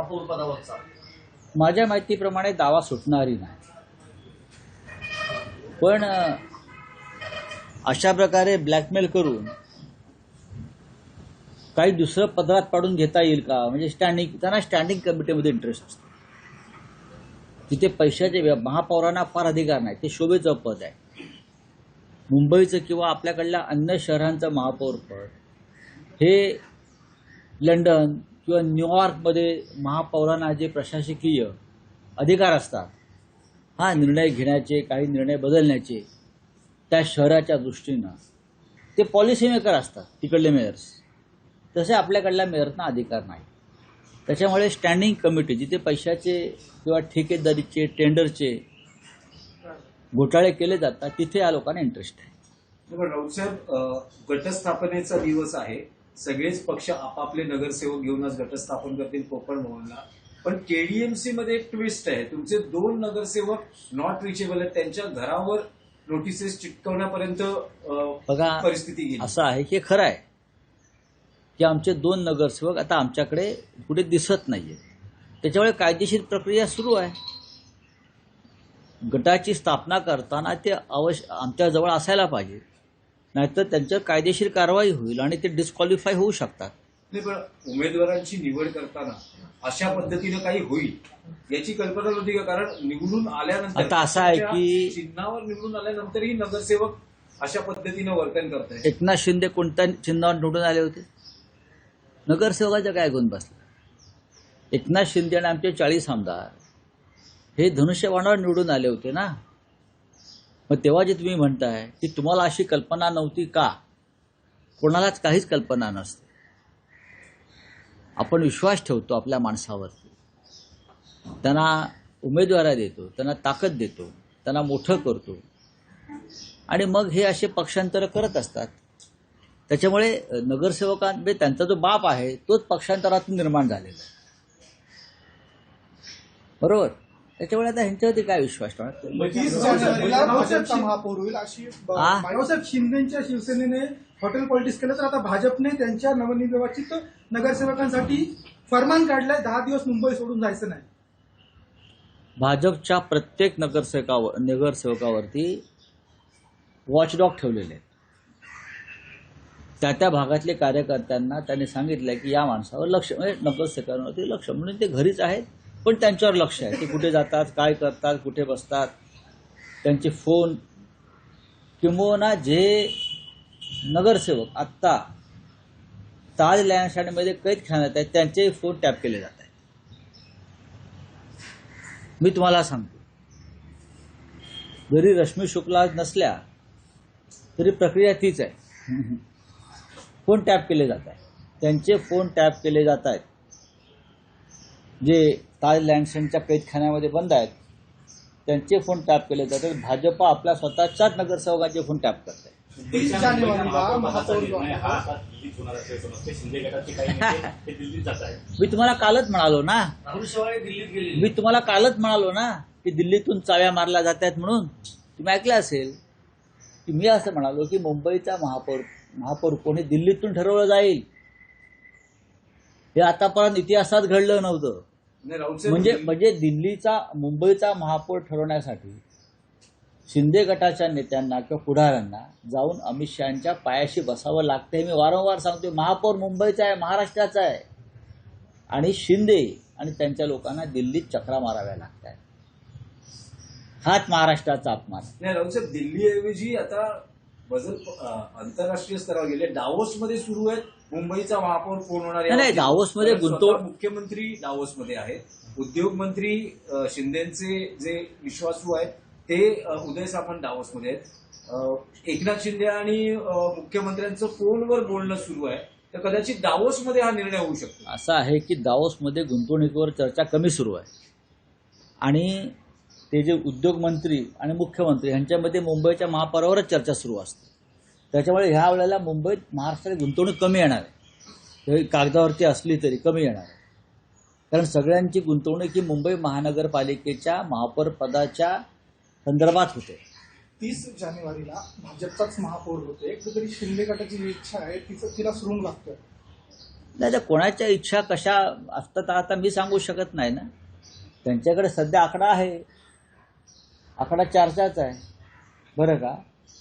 महापौर पदावरचा? माझ्या माहितीप्रमाणे दावा सुटणारी नाही, पण अशा प्रकारे ब्लॅकमेल करून काही दुसरं पदरात पाडून घेता येईल का? म्हणजे त्यांना स्टँडिंग कमिटीमध्ये इंटरेस्ट असतो. तिथे पैशाचे महापौरांना फार अधिकार नाही, ते शोभेचं पद आहे. मुंबईचं किंवा आपल्याकडल्या अन्य शहरांचं महापौर पद हे लंडन किंवा न्यूयॉर्कमध्ये महापौरांना जे प्रशासकीय अधिकार असतात, हा निर्णय घेण्याचे, काही निर्णय बदलण्याचे, त्या शहराच्या दृष्टीनं ते पॉलिसी मेकर असतात तिकडले मेयर्स. तसे आपल्याकडल्या मेयरना अधिकार नाही. त्याच्यामुळे स्टँडिंग कमिटी जिथे पैशाचे किंवा ठेकेदारीचे, टेंडरचे घोटाळे केले जातात, तिथे या लोकांना इंटरेस्ट आहे. राऊतसाहेब, घटस्थापनेचा दिवस आहे. सगळेच पक्ष आपापले नगरसेवक घेऊनच घटस्थापन करतील कोकण भवनला. पण केडीएमसी मध्ये एक ट्विस्ट आहे. तुमचे 2 नगरसेवक नॉट रिचेबल आहेत, त्यांच्या घरावर नोटिसेस चिटकवण्यापर्यंत परिस्थिती गेली. असं आहे की खरं आहे की आमचे 2 नगरसेवक आता आमच्याकडे कुठे दिसत नाहीये. त्याच्यामुळे कायदेशीर प्रक्रिया सुरू आहे. गटाची स्थापना करताना ते आमच्याजवळ असायला पाहिजे, नाहीतर त्यांच्यावर कायदेशीर कारवाई होईल आणि ते डिस्क्वालिफाय होऊ शकतात. नाही, पण उमेदवारांची निवड करताना अशा पद्धतीनं काही होईल याची कल्पना नव्हती का? कारण निवडून आल्यानंतर आता असं आहे की चिन्हावर निवडून आल्यानंतरही नगरसेवक अशा पद्धतीनं वर्तन करतायत. एकनाथ शिंदे कोणत्या चिन्हावर निवडून आले होते? नगरसेवकाचा काय गुण बसला? एकनाथ शिंदे आणि आमचे 40 आमदार हे धनुष्यबाणावर निवडून आले होते ना. मग तेव्हा जे तुम्ही म्हणताय की तुम्हाला अशी कल्पना नव्हती का? कोणालाच काहीच कल्पना नसते. आपण विश्वास ठेवतो आपल्या माणसावरती, त्यांना उमेदवारी देतो, त्यांना ताकद देतो, त्यांना मोठं करतो आणि मग हे असे पक्षांतर करत असतात. त्याच्यामुळे नगरसेवकांमध्ये त्यांचा जो बाप आहे तोच पक्षांतरातून निर्माण झालेला आहे, बरोबर. त्याच्यामुळे आता ह्यांच्यावरती काय विश्वास ठेवणार? 30 जानेवारीला भाजपचा महापौर होईल अशी बाळासाहेब शिंदेच्या शिवसेनेने हॉटेल पॉलिटिक्स केलं, तर आता भाजपने त्यांच्या नवनिर्वाचित नगरसेवकांसाठी फरमान काढलंय, 10 दिवस मुंबई सोडून जायचं नाही. भाजपच्या प्रत्येक नगरसेवकावरती वॉचडॉग ठेवलेले आहेत. त्या भागातले कार्यकर्त्यांना त्यांनी सांगितलंय की या माणसावर लक्ष, म्हणजे नगरसेवकांवरती लक्ष, म्हणून ते घरीच आहेत पण त्यांच्यावर लक्ष आहे. ते कुठे जातात, काय करतात, कुठे बसतात, त्यांचे फोन, किंबहुना जे नगरसेवक आत्ता ताज न्यायालयामध्ये कैदखान्यात आहेत त्यांचेही फोन टॅप केले जात आहेत. मी तुम्हाला सांगतो, जरी रश्मी शुक्ला नसल्या तरी प्रक्रिया तीच आहे. फोन टॅप केले जात आहेत, त्यांचे फोन टॅप केले जात आहेत. जे ताज लँडसेनच्या कैदखान्यामध्ये बंद आहेत त्यांचे फोन टॅप केले जातात. भाजप आपल्या स्वतःच्याच नगरसेवकांचे फोन टॅप करत आहे. 30 जानेवारीला महापौर मी तुम्हाला कालच म्हणालो ना, राहुल शेवाळे दिल्लीत गेले. मी तुम्हाला कालच म्हणालो ना की दिल्लीतून चाव्या मारल्या जात आहेत म्हणून. तुम्ही ऐकलं असेल की मी असं म्हणालो की मुंबईचा महापौर कोणी दिल्लीतून ठरवलं जाईल, हे आतापर्यंत इतिहासात घडलं नव्हतं. म्हणजे दिल्लीचा मुंबईचा महापौर ठरवण्यासाठी शिंदे गटाच्या नेत्यांना किंवा पुढाऱ्यांना जाऊन अमित शहाच्या पायाशी बसावं लागतं. हे मी वारंवार सांगतो. महापौर मुंबईचा आहे, महाराष्ट्राचा आहे, आणि शिंदे आणि त्यांच्या लोकांना दिल्लीत चक्रा माराव्या लागतात. हाच महाराष्ट्राचा अपमान. नाही राऊतसाहेब, दिल्लीऐवजी आता बदल आंतरराष्ट्रीय स्तरावर गेले. डावोसमध्ये सुरू आहेत. मुंबईचा महापौर कोण होणार आहे? नाही, डावोसमध्ये मुख्यमंत्री डावोसमध्ये आहेत. उद्योग मंत्री शिंदेचे जे विश्वासू आहेत ते उदय सामंत डावोसमध्ये आहेत. एकनाथ शिंदे आणि मुख्यमंत्र्यांचं फोनवर बोलणं सुरू आहे. तर कदाचित डावोसमध्ये हा निर्णय होऊ शकतो. असं आहे की डावोसमध्ये गुंतवणुकीवर चर्चा कमी सुरू आहे आणि ते जे उद्योग मंत्री आणि मुख्यमंत्री यांच्यामध्ये मुंबईच्या महापौरावरच चर्चा सुरू असते. त्याच्यामुळे ह्या वेळेला मुंबईत महाराष्ट्रात गुंतवणूक कमी येणार आहे. कागदावरती असली तरी कमी येणार आहे, कारण सगळ्यांची गुंतवणूक ही मुंबई महानगरपालिकेच्या महापौर पदाच्या संदर्भात होते. 30 जानेवारीला भाजपचाच महापौर होते. कुठेतरी शिंदे गटाची जी इच्छा आहे तिला सुरुंग लागतोय. नाही तर कोणाच्या इच्छा कशा असतात आता मी सांगू शकत नाही ना. त्यांच्याकडे सध्या आकडा आहे, आकडा 4चाच आहे बरं का.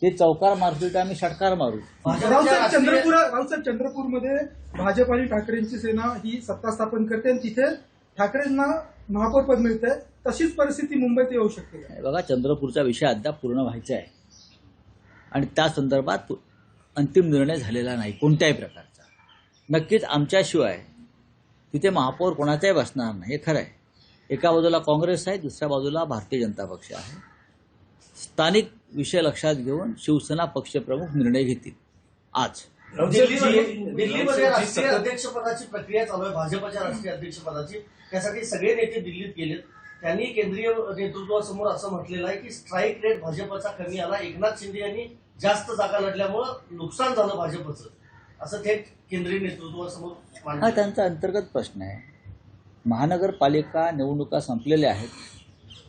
ते चौकार मारतील तर आम्ही षटकार मारू. रावसाहेब चंद्रपूरमध्ये भाजप आणि ठाकरेंची सेना ही सत्ता स्थापन करते आणि तिथे ठाकरेंना महापौर पद मिळतंय. तशीच परिस्थिती मुंबईत येऊ शकते. बघा, चंद्रपूरचा विषय अद्याप पूर्ण व्हायचा आहे आणि त्या संदर्भात अंतिम निर्णय झालेला नाही कोणत्याही प्रकारचा. नक्कीच आमच्याशिवाय तिथे महापौर कोणाचाही बसणार नाही, हे खरं आहे. एका बाजूला काँग्रेस आहे, दुसऱ्या बाजूला भारतीय जनता पक्ष आहे. स्थानिक विषय लक्षात घेऊन शिवसेना पक्षप्रमुख निर्णय घेतील. आज दिल्लीमध्ये राष्ट्रीय अध्यक्षपदाची प्रक्रिया चालू आहे, भाजपच्या राष्ट्रीय अध्यक्षपदाची. त्यासाठी सगळे नेते दिल्लीत गेलेत. त्यांनी केंद्रीय नेतृत्वासमोर असं म्हटलेलं आहे की स्ट्राईक रेट भाजपचा कमी आला, एकनाथ शिंदे यांनी जास्त जागा लढल्यामुळं नुकसान झालं भाजपचं, असं थेट केंद्रीय नेतृत्वासमोर हा मांडलं. त्यांचा अंतर्गत प्रश्न आहे. महानगरपालिका निवडणुका संपलेल्या आहेत,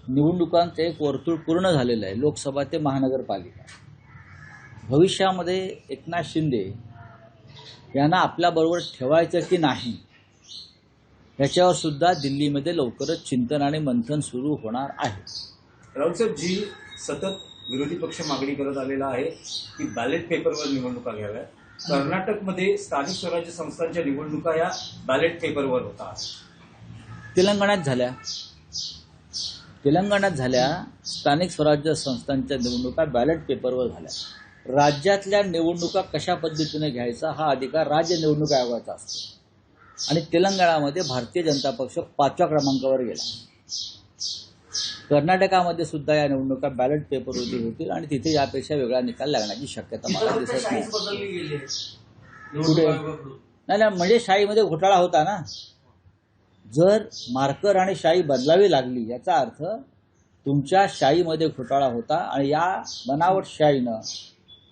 निवडणुकांचं एक वर्तुळ पूर्ण झालेलं आहे, लोकसभा ते महानगरपालिका. भविष्यामध्ये एकनाथ शिंदे यांना आपल्याबरोबर ठेवायचं की नाही याच्यावर सुद्धा दिल्लीमध्ये लवकरच चिंतन आणि मंथन सुरू होणार आहे. राऊतसाहेब जी सतत विरोधी पक्ष मागणी करत आलेला आहे की बॅलेट पेपरवर निवडणुका घ्याव्या. कर्नाटकमध्ये स्थानिक स्वराज्य संस्थांच्या निवडणुका या बॅलेट पेपरवर होतात. तेलंगणात झाल्या स्थानिक स्वराज्य संस्थांच्या निवडणुका बॅलेट पेपरवर झाल्या. राज्यातल्या निवडणुका कशा पद्धतीने घ्यायचा हा अधिकार राज्य निवडणूक आयोगाचा असतो आणि तेलंगणामध्ये भारतीय जनता पक्ष 5व्या क्रमांकावर गेला. कर्नाटकामध्ये सुद्धा या निवडणुका बॅलेट पेपरवरती होतील आणि तिथे यापेक्षा वेगळा निकाल लागण्याची शक्यता मला दिसत नाही. शाहीच बदलली गेली आहे कुठे? निवडणूक आयोगाकडून. नाही, म्हणजे शाहीमध्ये घोटाळा होता ना. जर मार्कर आणि शाई बदलावी लागली याचा अर्थ तुमच्या शाईमध्ये घोटाळा होता आणि या बनावट शाईनं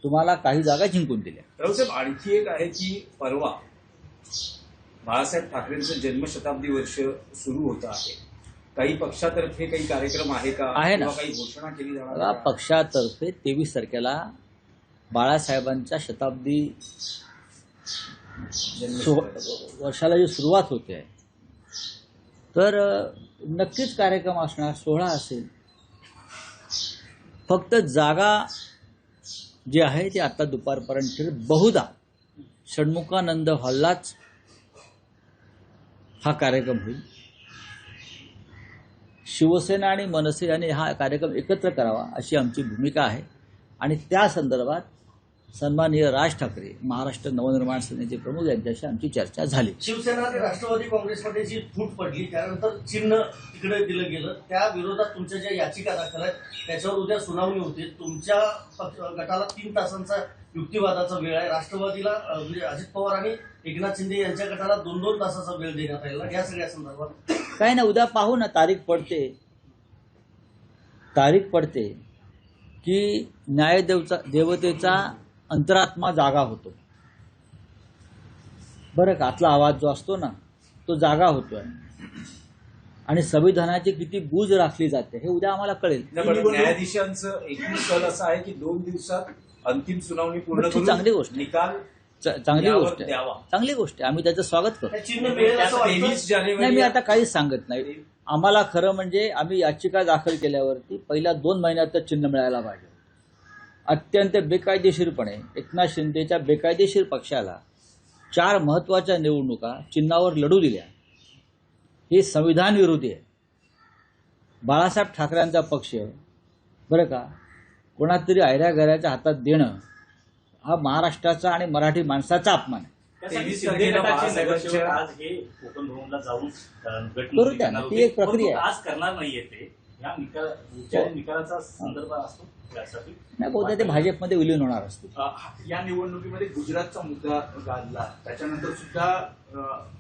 तुम्हाला काही जागा जिंकून दिल्या. राऊतसाहेब आणखी एक आहे की परवा बाळासाहेब ठाकरेंचं जन्मशताब्दी वर्ष सुरू होतं आहे. काही पक्षातर्फे काही कार्यक्रम आहे का? आहे ना. किंवा काही घोषणा केली जाणार बघा, आहे का? पक्षातर्फे 23 तारखेला बाळासाहेबांच्या शताब्दी वर्षाला जी सुरुवात होते तर नक्कीच कार्यक्रम असणार, सोहळा असेल. फक्त जागा जी आहे ती आता दुपारपर्यंत बहुधा षण्मुखानंद हॉललाच हा कार्यक्रम होईल. शिवसेना आणि मनसे यांनी हा कार्यक्रम एकत्र करावा अशी आमची भूमिका आहे आणि त्या संदर्भात सन्माननीय राज ठाकरे महाराष्ट्र नवनिर्माण सेनेचे प्रमुख यांच्याशी आमची चर्चा झाली. शिवसेना आणि राष्ट्रवादी काँग्रेसमध्ये जी फूट पडली त्यानंतर चिन्ह तिकडे दिलं गेलं, त्या विरोधात तुमच्या ज्या याचिका दाखल आहेत त्याच्यावर उद्या सुनावणी होते. तुमच्या गटाला 3 तासांचा युक्तिवादाचा वेळ आहे. राष्ट्रवादीला म्हणजे अजित पवार आणि एकनाथ शिंदे यांच्या गटाला 2-2 तासाचा वेळ देण्यात आलेला. या सगळ्या संदर्भात काय ना, उद्या पाहू ना. तारीख पडते की देवतेचा अंतरात्मा जागा होतो बरं का. आतला आवाज जो असतो ना तो जागा होतोय आणि संविधानाची किती गूंज राखली जाते हे उद्या आम्हाला कळेल. न्यायाधीशांचं एकूण कल असं आहे की 2 दिवसात अंतिम सुनावणी पूर्ण करून चांगली गोष्ट, निकाल चांगली गोष्ट आहे, द्यावा. चांगली गोष्ट आहे. आम्ही त्याचं स्वागत करतो. चिन्ह मिळेल असं वाटतं. 23 नाही, मी जानेवारी आता काहीच सांगत नाही. आम्हाला खरं म्हणजे आम्ही याचिका दाखल केल्यावरती पहिल्या 2 महिन्यातच चिन्ह मिळायला पाहिजे. अत्यंत बेकायदेशीरपणे एकनाथ शिंदेच्या बेकायदेशीर पक्षाला 4 महत्वाच्या निवडणुका चिन्हावर लढू दिल्या. हे संविधान विरोधी आहे. बाळासाहेब ठाकरेंचा पक्ष बरं का कोणातरी ऐऱ्या-गैऱ्याच्या हातात देणं हा महाराष्ट्राचा आणि मराठी माणसाचा अपमान आहे. 23 तारखेला बाळासाहेबांच्या आज हे कोकण भवनला जाऊन करू द्या ना, ती एक प्रक्रिया आहे. आज करणार नाहीये ते. या निकालाचा संदर्भ असतो त्यासाठी नाही, बहुधा ते भाजपमध्ये विलीन होणार असतील. या निवडणुकीमध्ये गुजरातचा मुद्दा गाजला. त्याच्यानंतर सुद्धा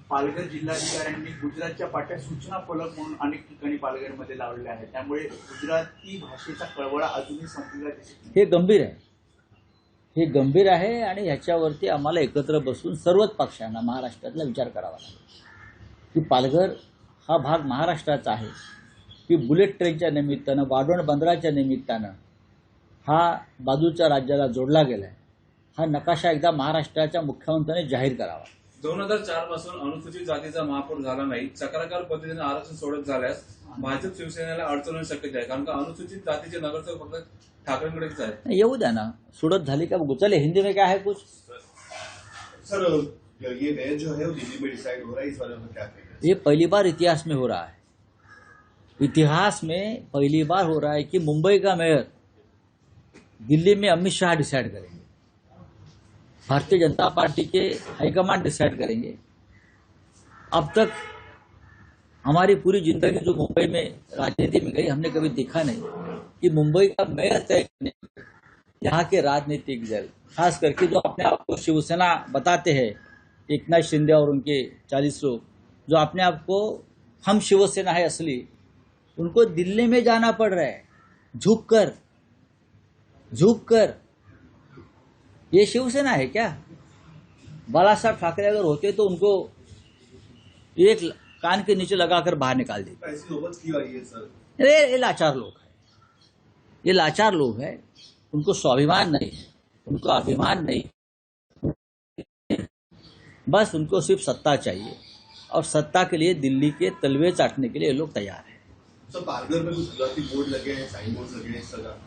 पालघर जिल्हाधिकाऱ्यांनी गुजरातच्या पाट्या सूचना फलक म्हणून अनेक ठिकाणी पालघरमध्ये लावलेले आहेत. त्यामुळे गुजराती भाषेचा कळवळा अजूनही संपलेला दिसत नाही. हे गंभीर आहे आणि ह्याच्यावरती आम्हाला एकत्र बसून सर्वच पक्षांना महाराष्ट्रातला विचार करावा लागेल की पालघर हा भाग महाराष्ट्राचा आहे की बुलेट ट्रेनच्या निमित्तानं, वाढवण बंदराच्या निमित्तानं हा बाजूच्या राज्याला जोडला गेलाय. हा नकाशा एकदा महाराष्ट्राच्या मुख्यमंत्र्यांनी जाहीर करावा. 2004 पासून अनुसूचित जातीचा महापौर झाला नाही, चक्राकार पद्धतीने आरक्षण सोडत झाल्यास भाजप शिवसेनेला अडचण होण्याची शक्यता आहे, कारण का अनुसूचित जातीचे नगरसेवक फक्त ठाकरेंकडेच आहेत. येऊ द्या ना, सुडत झाली का बघू. चले हिंदी में क्या है कुछ. सर ये मेयर जो है वो दिल्ली में डिसाइड हो रहा है, इस बारे में क्या कहेंगे? ये पहली बार इतिहास में हो रहा है. इतिहास में पहली बार हो रहा है कि मुंबई का मेयर दिल्ली में अमित शाह डिसाइड करेंगे. भारतीय जनता पार्टी के हाईकमांड डिसाइड करेंगे. अब तक हमारी पूरी जिंदगी जो मुंबई में राजनीति में गई, हमने कभी देखा नहीं कि मुंबई का मेयर तय करने यहाँ के राजनीतिक दल, खास करके जो अपने आप को शिवसेना बताते हैं, एकनाथ शिंदे और उनके 40 लोग जो अपने आप को हम शिवसेना है असली, उनको दिल्ली में जाना पड़ रहा है झुक कर. ये शिवसेना है क्या? बाला साहब ठाकरे अगर होते तो उनको एक कान के नीचे लगाकर बाहर निकाल देते. ऐसी नौबत क्यों आई है सर? ये लाचार लोग हैं, ये लाचार लोग हैं. उनको स्वाभिमान नहीं है, उनको अभिमान नहीं, बस उनको सिर्फ सत्ता चाहिए, और सत्ता के लिए दिल्ली के तलवे चाटने के लिए ये लोग तैयार हैं. सर पालघर में कुछ गुजराती बोर्ड लगे हैं, साइन बोर्ड लगे हैं, इस तरह.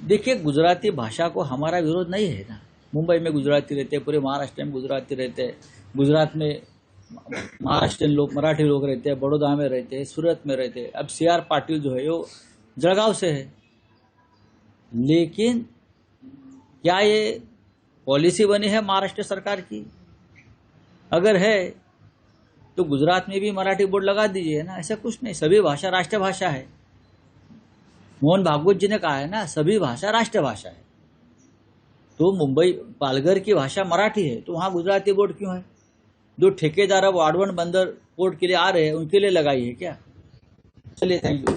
देखिए, गुजराती भाषा को हमारा विरोध नहीं है ना. मुंबई में गुजराती रहते हैं, पूरे महाराष्ट्र में गुजराती रहते हैं. गुजरात में महाराष्ट्रियन लोग, मराठी लोग रहते हैं, बड़ौदा में रहते हैं, सूरत में रहते हैं. अब CR पाटिल जो है वो जलगांव से है. लेकिन क्या ये पॉलिसी बनी है महाराष्ट्र सरकार की? अगर है तो गुजरात में भी मराठी बोर्ड लगा दीजिए ना. ऐसा कुछ नहीं, सभी भाषा राष्ट्रभाषा है. मोहन भागवत जी ने कहा है ना, सभी भाषा राष्ट्रभाषा है. तो मुंबई पालघर की भाषा मराठी है, तो वहां गुजराती बोर्ड क्यों है? जो ठेकेदार अब वाडवण बंदर पोर्ट के लिए आ रहे हैं, उनके लिए लगाई है क्या? चलिए, थैंक यू.